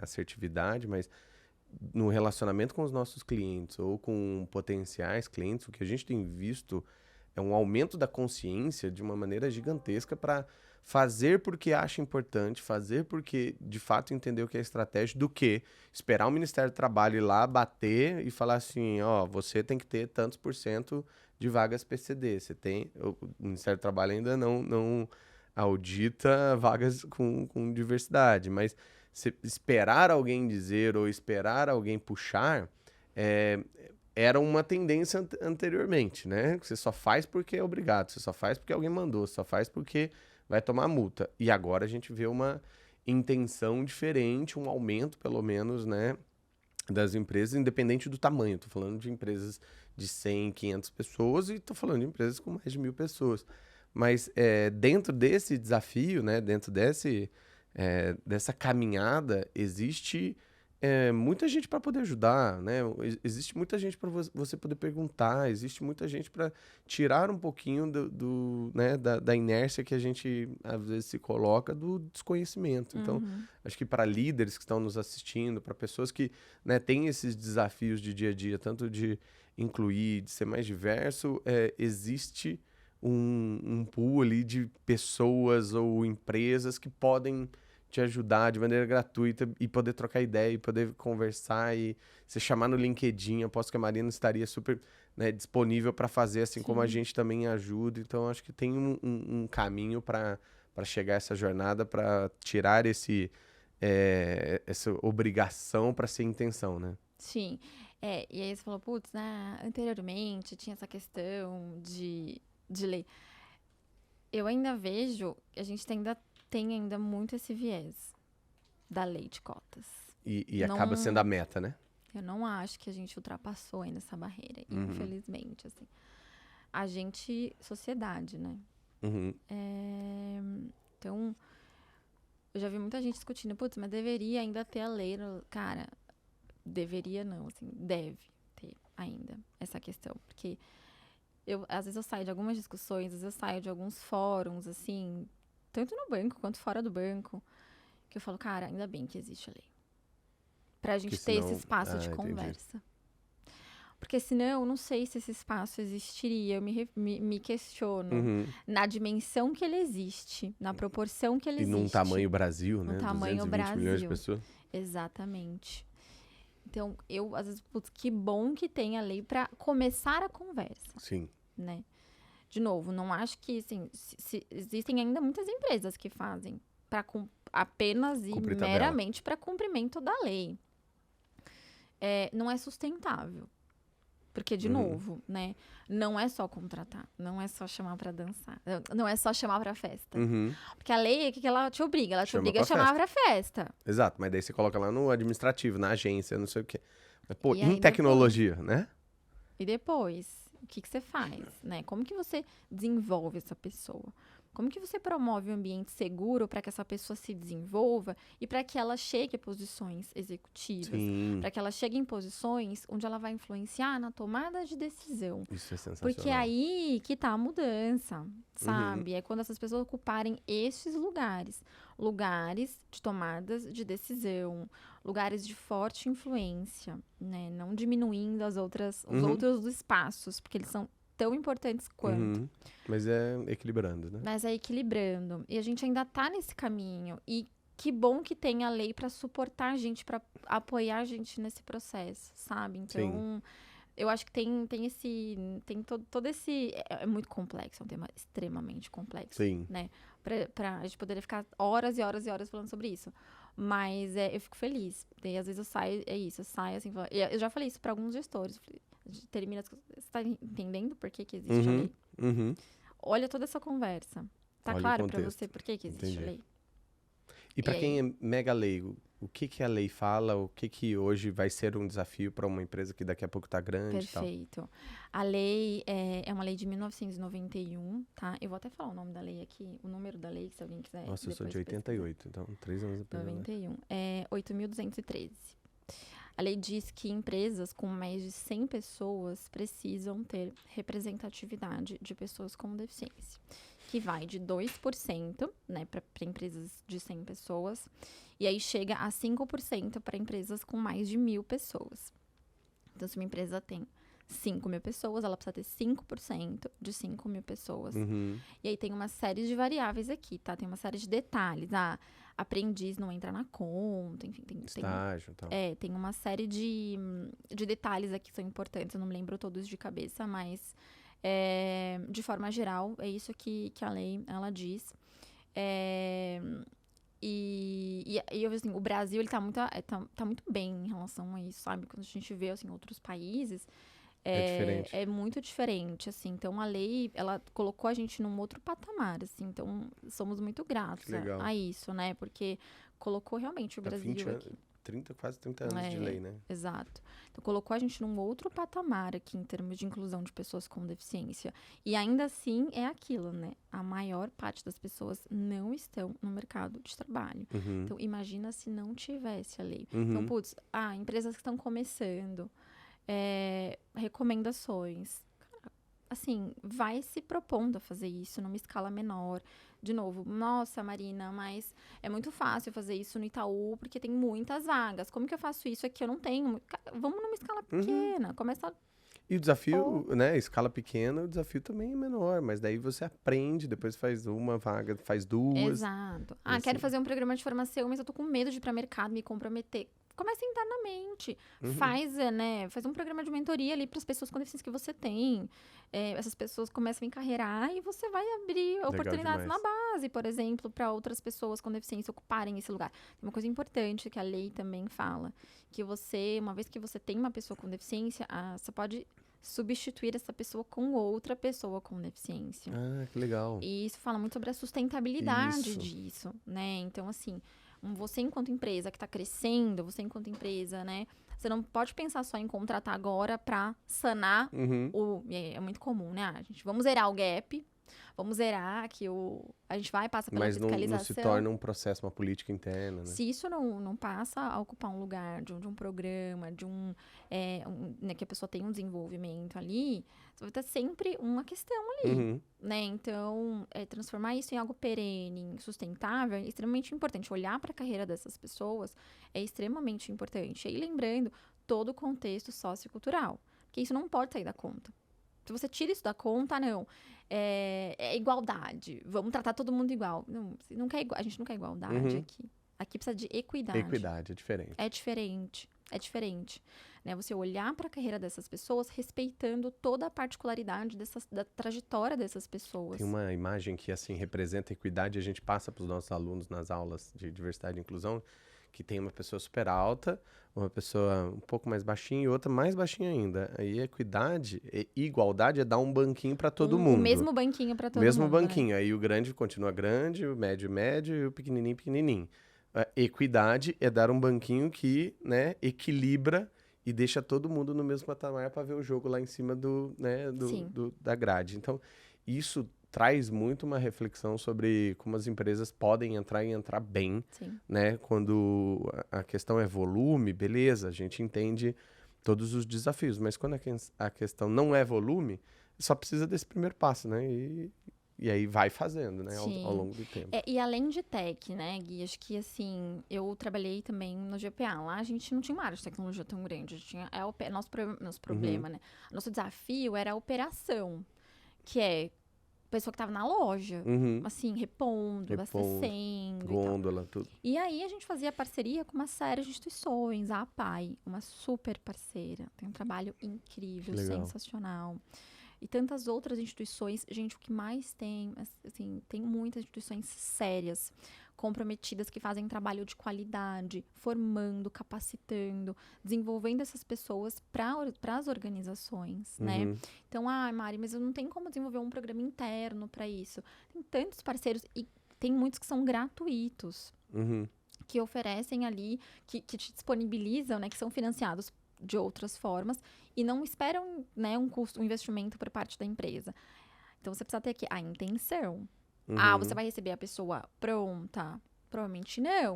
S1: assertividade, mas no relacionamento com os nossos clientes ou com potenciais clientes, o que a gente tem visto é um aumento da consciência de uma maneira gigantesca para fazer porque acha importante, fazer porque de fato entendeu que é estratégia, do que esperar o Ministério do Trabalho ir lá bater e falar assim, você tem que ter tantos % de vagas PCD. O Ministério do Trabalho ainda não audita vagas com diversidade, mas se esperar alguém dizer ou esperar alguém puxar, era uma tendência anteriormente, né? Você só faz porque é obrigado, você só faz porque alguém mandou, você só faz porque vai tomar multa. E agora a gente vê uma intenção diferente, um aumento, pelo menos, né, das empresas, independente do tamanho. Tô falando de empresas de 100, 500 pessoas e tô falando de empresas com mais de 1.000 pessoas. Mas dentro desse desafio, né, dentro dessa caminhada, existe muita gente para poder ajudar, né? Existe muita gente para você poder perguntar, existe muita gente para tirar um pouquinho né, da inércia que a gente às vezes se coloca do desconhecimento. Então, acho que para líderes que estão nos assistindo, para pessoas que, né, têm esses desafios de dia a dia, tanto de incluir, de ser mais diverso, existe um pool ali de pessoas ou empresas que podem te ajudar de maneira gratuita e poder trocar ideia e poder conversar e se chamar no LinkedIn. Aposto que a Marina estaria super, né, disponível para fazer, assim como a gente também ajuda. Então, acho que tem um caminho para chegar a essa jornada, para tirar essa obrigação para ser intenção, né?
S2: Sim. E aí você falou, putz, né, anteriormente tinha essa questão de lei. Eu ainda vejo que a gente tem ainda muito esse viés da lei de cotas.
S1: E acaba sendo a meta, né?
S2: Eu não acho que a gente ultrapassou ainda essa barreira, infelizmente, assim. A gente, sociedade, né? Então, eu já vi muita gente discutindo, putz, mas deveria ainda ter a lei. Cara, deveria não, assim, deve ter ainda essa questão. Porque às vezes eu saio de algumas discussões, às vezes eu saio de alguns fóruns, assim, tanto no banco quanto fora do banco, que eu falo, cara, ainda bem que existe a lei. Pra gente ter esse espaço de conversa. Porque senão, eu não sei se esse espaço existiria. Eu me questiono na dimensão que ele existe, na proporção que ele existe.
S1: E num tamanho Brasil, né?
S2: No tamanho
S1: 220
S2: Brasil.
S1: milhões de pessoas.
S2: Exatamente. Então, às vezes, putz, que bom que tem a lei pra começar a conversa.
S1: Sim.
S2: Né? De novo, não acho que, assim, existem ainda muitas empresas que fazem apenas e meramente para cumprimento da lei. Não é sustentável. Porque, de novo, né? Não é só contratar, não é só chamar pra dançar, não é só chamar pra festa. Porque a lei, o que ela te obriga? Ela te obriga a chamar pra festa.
S1: Exato, mas daí você coloca lá no administrativo, na agência, não sei o quê. Mas, pô, em tecnologia, né?
S2: E depois, o que você faz, né? Como que você desenvolve essa pessoa? Como que você promove um ambiente seguro para que essa pessoa se desenvolva e para que ela chegue a posições executivas? Para que ela chegue em posições onde ela vai influenciar na tomada de decisão.
S1: Isso é sensacional.
S2: Porque é aí que tá a mudança, sabe? É quando essas pessoas ocuparem esses lugares. Lugares de tomadas de decisão. Lugares de forte influência, né? Não diminuindo os outros espaços, porque eles são tão importantes quanto.
S1: Mas é equilibrando, né?
S2: Mas é equilibrando. E a gente ainda tá nesse caminho. E que bom que tem a lei para suportar a gente, para apoiar a gente nesse processo, sabe? Então, eu acho que tem todo esse... É muito complexo, é um tema extremamente complexo.
S1: Sim.
S2: Né? Pra gente poder ficar horas e horas e horas falando sobre isso. Mas eu fico feliz. E às vezes eu saio, eu saio assim, eu já falei isso para alguns gestores. Termina, você tá entendendo por que existe a lei? Olha toda essa conversa. Tá claro para você por que existe a lei?
S1: E para quem é mega leigo, o que a lei fala? O que hoje vai ser um desafio para uma empresa que daqui a pouco tá grande e tal?
S2: Perfeito. A lei é uma lei de 1991, tá? Eu vou até falar o nome da lei aqui, o número da lei, se alguém quiser.
S1: Nossa, eu sou de 88, então 3 anos depois.
S2: 91. É 8.213. A lei diz que empresas com mais de 100 pessoas precisam ter representatividade de pessoas com deficiência, que vai de 2%, né, para empresas de 100 pessoas, e aí chega a 5% para empresas com mais de 1.000 pessoas. Então, se uma empresa tem 5.000 pessoas, ela precisa ter 5% de 5.000 pessoas. E aí tem uma série de variáveis aqui, tá? Tem uma série de detalhes. Aprendiz não entra na conta, enfim.
S1: Estágio e tal.
S2: Tem uma série de detalhes aqui que são importantes. Eu não me lembro todos de cabeça, mas de forma geral, é isso que a lei, ela diz. E eu vejo assim, o Brasil, ele tá muito bem em relação a isso, sabe? Quando a gente vê, assim, outros países...
S1: diferente.
S2: É muito diferente, assim. Então, a lei, ela colocou a gente num outro patamar, assim. Então, somos muito gratos a isso, né? Porque colocou realmente o Brasil aqui.
S1: quase 30 anos de lei, né?
S2: Exato. Então, colocou a gente num outro patamar aqui em termos de inclusão de pessoas com deficiência. E ainda assim é aquilo, né? A maior parte das pessoas não estão no mercado de trabalho.
S1: Uhum.
S2: Então, imagina se não tivesse a lei.
S1: Uhum.
S2: Então, putz, empresas que estão começando, recomendações. Assim, vai se propondo a fazer isso numa escala menor. De novo, nossa, Marina, mas é muito fácil fazer isso no Itaú, porque tem muitas vagas. Como que eu faço isso aqui? Eu não tenho. Vamos numa escala pequena. Começa.
S1: E o desafio, né, escala pequena, o desafio também é menor, mas daí você aprende, depois faz uma vaga, faz duas.
S2: Exato.
S1: Assim.
S2: Quero fazer um programa de formação, mas eu tô com medo de ir para mercado, me comprometer. Começa internamente. Faz um programa de mentoria ali para as pessoas com deficiência que você tem. Essas pessoas começam a encarreirar e você vai abrir oportunidades na base, por exemplo, para outras pessoas com deficiência ocuparem esse lugar. Tem uma coisa importante que a lei também fala, que você, uma vez que você tem uma pessoa com deficiência, você pode substituir essa pessoa com outra pessoa com deficiência.
S1: Que legal.
S2: E isso fala muito sobre a sustentabilidade disso, né? Então, assim, você enquanto empresa que está crescendo, você enquanto empresa, né? Você não pode pensar só em contratar agora para sanar é muito comum, né? Vamos zerar o gap, vamos zerar que a gente vai passar pela fiscalização.
S1: Mas não se torna um processo, uma política interna, né?
S2: Se isso não passa a ocupar um lugar de um programa, né, que a pessoa tem um desenvolvimento ali, vai ter sempre uma questão ali, né? Então, transformar isso em algo perene, sustentável, é extremamente importante. Olhar para a carreira dessas pessoas é extremamente importante. E aí, lembrando todo o contexto sociocultural, porque isso não pode sair da conta. Se você tira isso da conta, não. É igualdade. Vamos tratar todo mundo igual. Não, a gente não quer igualdade aqui. Aqui precisa de equidade.
S1: Equidade, é diferente.
S2: É diferente. Né? Você olhar para a carreira dessas pessoas respeitando toda a particularidade da trajetória dessas pessoas.
S1: Tem uma imagem que, assim, representa a equidade. A gente passa para os nossos alunos nas aulas de diversidade e inclusão, que tem uma pessoa super alta, uma pessoa um pouco mais baixinha e outra mais baixinha ainda. Aí equidade, igualdade é dar um banquinho para todo mundo.
S2: O mesmo banquinho para todo mundo.
S1: Mesmo banquinho. Né? Aí o grande continua grande, o médio, médio e o pequenininho, pequenininho. Equidade é dar um banquinho que, né, equilibra e deixa todo mundo no mesmo patamar para ver o jogo lá em cima da grade. Então, isso traz muito uma reflexão sobre como as empresas podem entrar e entrar bem, né? Quando a questão é volume, beleza, a gente entende todos os desafios, mas quando a questão não é volume, só precisa desse primeiro passo, né? E aí vai fazendo, né? Ao longo do tempo.
S2: E além de tech, né, Gui? Acho que, assim, eu trabalhei também no GPA. Lá a gente não tinha uma área de tecnologia tão grande. A gente tinha, nosso problema, né? Nosso desafio era a operação, que é pessoa que estava na loja, assim, repondo, abastecendo.
S1: Gôndola, tudo.
S2: E aí a gente fazia parceria com uma série de instituições, a APAI, uma super parceira. Tem um trabalho incrível, sensacional. E tantas outras instituições. Gente, o que mais tem, assim, tem muitas instituições sérias, comprometidas, que fazem trabalho de qualidade, formando, capacitando, desenvolvendo essas pessoas para as organizações, né? Então, Mari, mas eu não tenho como desenvolver um programa interno para isso. Tem tantos parceiros e tem muitos que são gratuitos, que oferecem ali, que te disponibilizam, né? Que são financiados de outras formas e não esperam, né, um investimento por parte da empresa. Então, você precisa ter aqui a intenção. Você vai receber a pessoa pronta? Provavelmente não.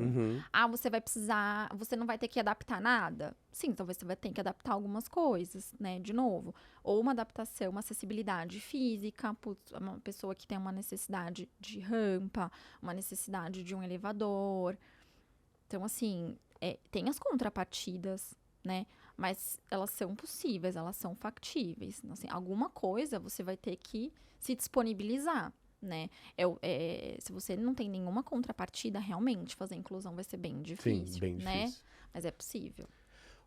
S2: Você vai precisar, você não vai ter que adaptar nada? Sim, talvez você vai ter que adaptar algumas coisas, né, de novo. Ou uma adaptação, uma acessibilidade física, uma pessoa que tem uma necessidade de rampa, uma necessidade de um elevador. Então, assim, tem as contrapartidas, né? Mas elas são possíveis, elas são factíveis. Assim, alguma coisa você vai ter que se disponibilizar, né? Se você não tem nenhuma contrapartida, realmente fazer inclusão vai ser bem difícil,
S1: sim, bem
S2: né?
S1: difícil.
S2: Mas é possível.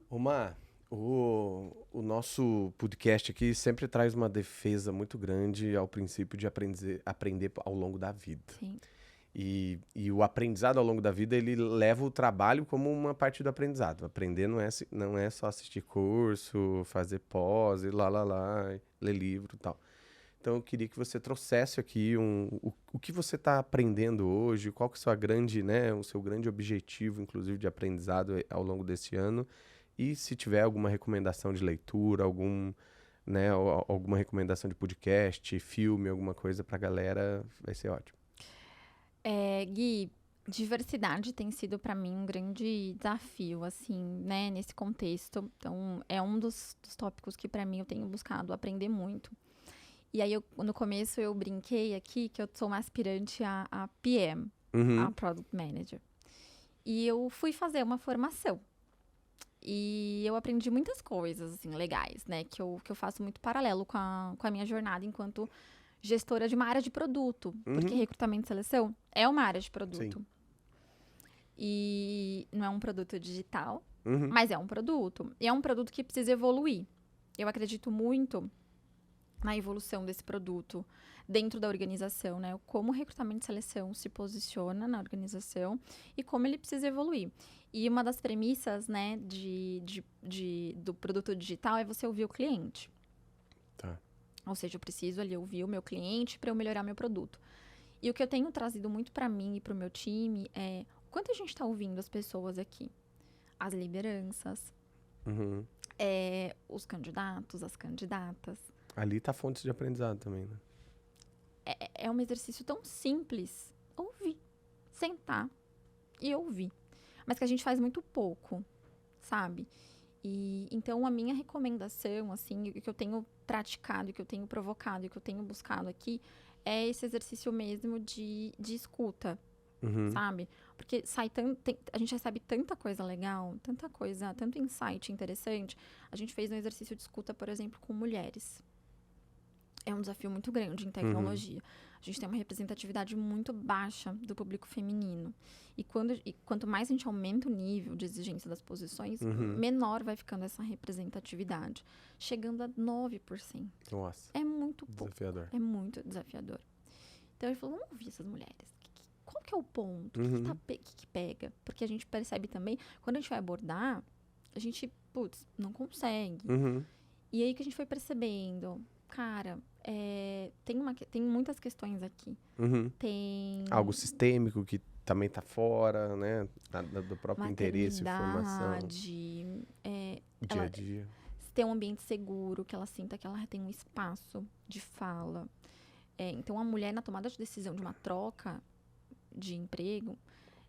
S1: Mar, o nosso podcast aqui sempre traz uma defesa muito grande ao princípio de aprender ao longo da vida.
S2: Sim.
S1: E o aprendizado ao longo da vida, ele leva o trabalho como uma parte do aprendizado. Aprender não é só assistir curso, fazer pós, ler livro e tal. Então, eu queria que você trouxesse aqui o que você está aprendendo hoje, qual que é a sua grande, né, o seu grande objetivo, inclusive, de aprendizado ao longo desse ano. E se tiver alguma recomendação de leitura, né, alguma recomendação de podcast, filme, alguma coisa para a galera, vai ser ótimo.
S2: Gui, diversidade tem sido para mim um grande desafio, assim, né, nesse contexto. Então, é um dos tópicos que para mim eu tenho buscado aprender muito. E aí, no começo, eu brinquei aqui que eu sou uma aspirante a PM, a Product Manager. E eu fui fazer uma formação. E eu aprendi muitas coisas, assim, legais, né? Que eu faço muito paralelo com a minha jornada enquanto gestora de uma área de produto. Porque recrutamento e seleção é uma área de produto.
S1: Sim.
S2: E não é um produto digital, mas é um produto. E é um produto que precisa evoluir. Eu acredito muito na evolução desse produto dentro da organização, né? Como o recrutamento e seleção se posiciona na organização e como ele precisa evoluir. E uma das premissas, né, do produto digital é você ouvir o cliente.
S1: Tá.
S2: Ou seja, eu preciso ali ouvir o meu cliente para eu melhorar meu produto. E o que eu tenho trazido muito para mim e para o meu time é o quanto a gente está ouvindo as pessoas aqui. As lideranças, os candidatos, as candidatas.
S1: Ali tá fontes de aprendizado também, né?
S2: É um exercício tão simples. Ouvir. Sentar e ouvir. Mas que a gente faz muito pouco, sabe? E então a minha recomendação, assim, o que eu tenho praticado, o que eu tenho provocado, o que eu tenho buscado aqui é esse exercício mesmo de escuta, sabe? Porque a gente recebe tanta coisa legal, tanta coisa, tanto insight interessante. A gente fez um exercício de escuta, por exemplo, com mulheres. É um desafio muito grande em tecnologia. A gente tem uma representatividade muito baixa do público feminino. E quanto mais a gente aumenta o nível de exigência das posições, menor vai ficando essa representatividade. Chegando a 9%.
S1: Nossa.
S2: É muito pouco.
S1: Desafiador.
S2: É muito desafiador. Então, ele falou, vamos ouvir essas mulheres. Qual que é o ponto? O que pega? Porque a gente percebe também, quando a gente vai abordar, a gente, não consegue. E aí que a gente foi percebendo... Cara, tem muitas questões aqui. Tem...
S1: Algo sistêmico que também tá fora, né? Do próprio interesse, formação. Dia a dia.
S2: Ter um ambiente seguro, que ela sinta que ela tem um espaço de fala. Então, a mulher, na tomada de decisão de uma troca de emprego,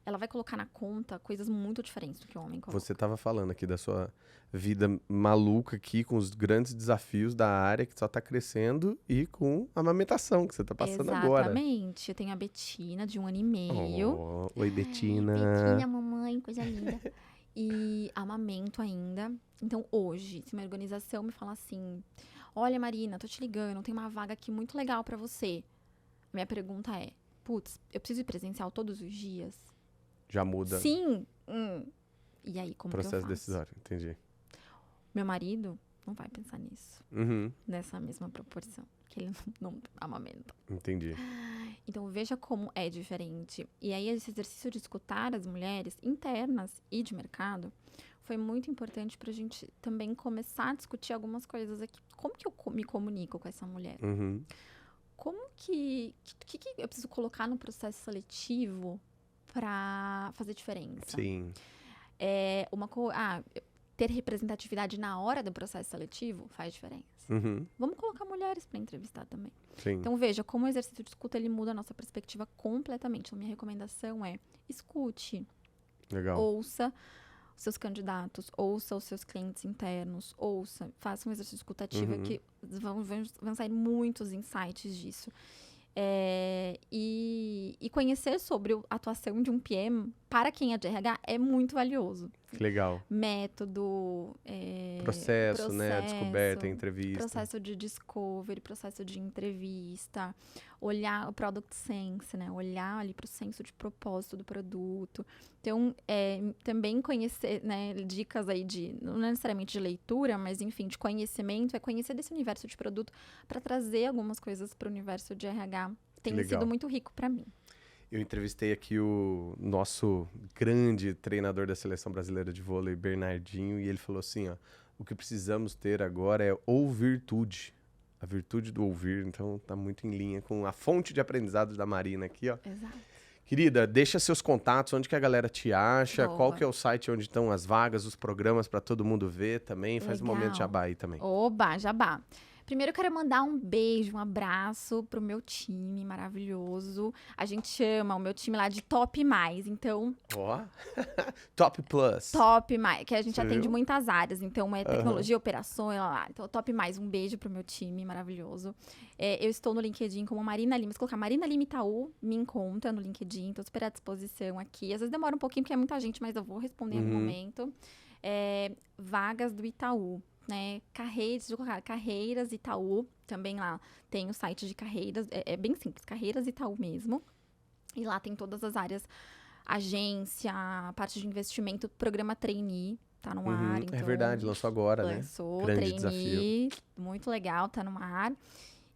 S2: ela vai colocar na conta coisas muito diferentes do que o homem coloca.
S1: Você estava falando aqui da sua vida maluca aqui, com os grandes desafios da área que só está crescendo e com a amamentação que você está passando agora.
S2: Exatamente. Eu tenho a Betina, de 1 ano e meio.
S1: Oi, Betina.
S2: Betina, mamãe, coisa linda. E amamento ainda. Então, hoje, se uma organização me fala assim, olha, Marina, tô te ligando, tem uma vaga aqui muito legal para você. Minha pergunta é, eu preciso ir presencial todos os dias?
S1: Já muda.
S2: Sim. E aí, como
S1: processo
S2: que eu faço?
S1: decisório, entendi.
S2: Meu marido não vai pensar nisso. Nessa mesma proporção. Que ele não amamenta.
S1: Entendi.
S2: Então, veja como é diferente. E aí, esse exercício de escutar as mulheres internas e de mercado foi muito importante pra gente também começar a discutir algumas coisas aqui. Como que eu me comunico com essa mulher? Como que eu preciso colocar no processo seletivo para fazer diferença?
S1: Sim.
S2: Ter representatividade na hora do processo seletivo faz diferença. Vamos colocar mulheres para entrevistar também.
S1: Sim.
S2: Então, veja, como o exercício de escuta, ele muda a nossa perspectiva completamente. Então, minha recomendação é, escute.
S1: Legal.
S2: Ouça os seus candidatos, ouça os seus clientes internos, faça um exercício escutativo que vão sair muitos insights disso. E conhecer sobre a atuação de um PM para quem é de RH é muito valioso.
S1: Que legal.
S2: Método,
S1: processo, né? A descoberta, a entrevista.
S2: Processo de discovery, processo de entrevista. Olhar o product sense, né? Olhar ali para o senso de propósito do produto. Então, também conhecer, né, dicas aí não necessariamente de leitura, mas enfim, de conhecimento, conhecer desse universo de produto para trazer algumas coisas para o universo de RH. Tem sido muito rico para mim.
S1: Eu entrevistei aqui o nosso grande treinador da Seleção Brasileira de Vôlei, Bernardinho, e ele falou assim, ó, o que precisamos ter agora é ou virtude A virtude do ouvir, então tá muito em linha com a fonte de aprendizado da Marina aqui, ó.
S2: Exato.
S1: Querida, deixa seus contatos, onde que a galera te acha,
S2: Boa.
S1: qual que é o site onde estão as vagas, os programas para todo mundo ver também. Faz um
S2: Legal.
S1: momento de jabá aí também.
S2: Oba, jabá. Primeiro eu quero mandar um beijo, um abraço pro meu time maravilhoso. A gente chama o meu time lá de Top Mais, então
S1: Ó, Top Plus.
S2: Top Mais, que a gente
S1: Você
S2: atende
S1: viu?
S2: muitas áreas, então é tecnologia, operações, lá. Então Top Mais, um beijo pro meu time maravilhoso. Eu estou no LinkedIn como Marina Lima. Se colocar Marina Lima Itaú, me encontra no LinkedIn, tô super à disposição aqui. Às vezes demora um pouquinho porque é muita gente, mas eu vou responder no momento. Vagas do Itaú. Né, Carreiras Itaú, também lá tem o site de carreiras, é bem simples, Carreiras Itaú mesmo, e lá tem todas as áreas, agência, parte de investimento, programa trainee, tá no ar. Então,
S1: é verdade, lançou agora,
S2: lançou,
S1: né? Grande
S2: trainee, muito legal, tá no ar.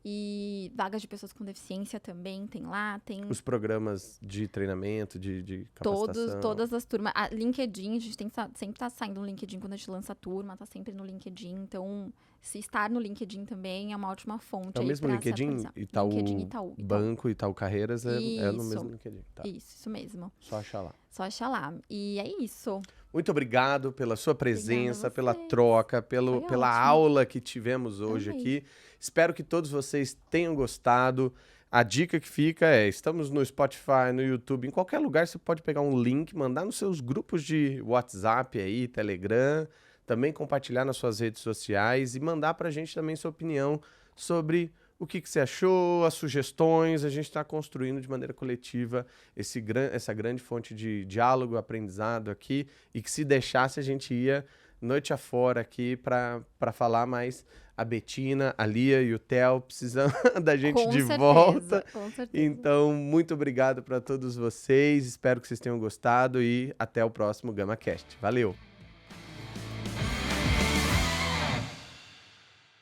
S2: E vagas de pessoas com deficiência também tem lá, tem
S1: Os programas de treinamento, de capacitação.
S2: todas as turmas. A LinkedIn, a gente tem que sempre tá saindo no LinkedIn quando a gente lança a turma, tá sempre no LinkedIn. Então, se estar no LinkedIn também é uma ótima fonte.
S1: É o
S2: aí
S1: mesmo
S2: pra se
S1: LinkedIn?
S2: atualizar.
S1: Itaú,
S2: LinkedIn, Itaú.
S1: Banco, Itaú Carreiras é no
S2: Isso.
S1: mesmo LinkedIn. Tá.
S2: Isso mesmo.
S1: Só achar lá.
S2: Só achar lá. E é isso.
S1: Muito obrigado pela sua presença,
S2: Obrigada a
S1: pela
S2: vocês.
S1: troca,
S2: Foi
S1: pela
S2: ótimo.
S1: aula que tivemos hoje
S2: Amei.
S1: aqui. Espero que todos vocês tenham gostado. A dica que fica é, estamos no Spotify, no YouTube, em qualquer lugar você pode pegar um link, mandar nos seus grupos de WhatsApp aí, Telegram, também compartilhar nas suas redes sociais e mandar pra gente também sua opinião sobre o que você achou, as sugestões. A gente está construindo de maneira coletiva essa grande fonte de diálogo, aprendizado aqui, e que se deixasse a gente ia noite afora aqui para falar, mas a Betina, a Lia e o Theo precisam da gente
S2: Com
S1: de
S2: certeza,
S1: volta.
S2: com certeza.
S1: Então, muito obrigado para todos vocês. Espero que vocês tenham gostado e até o próximo GamaCast. Valeu!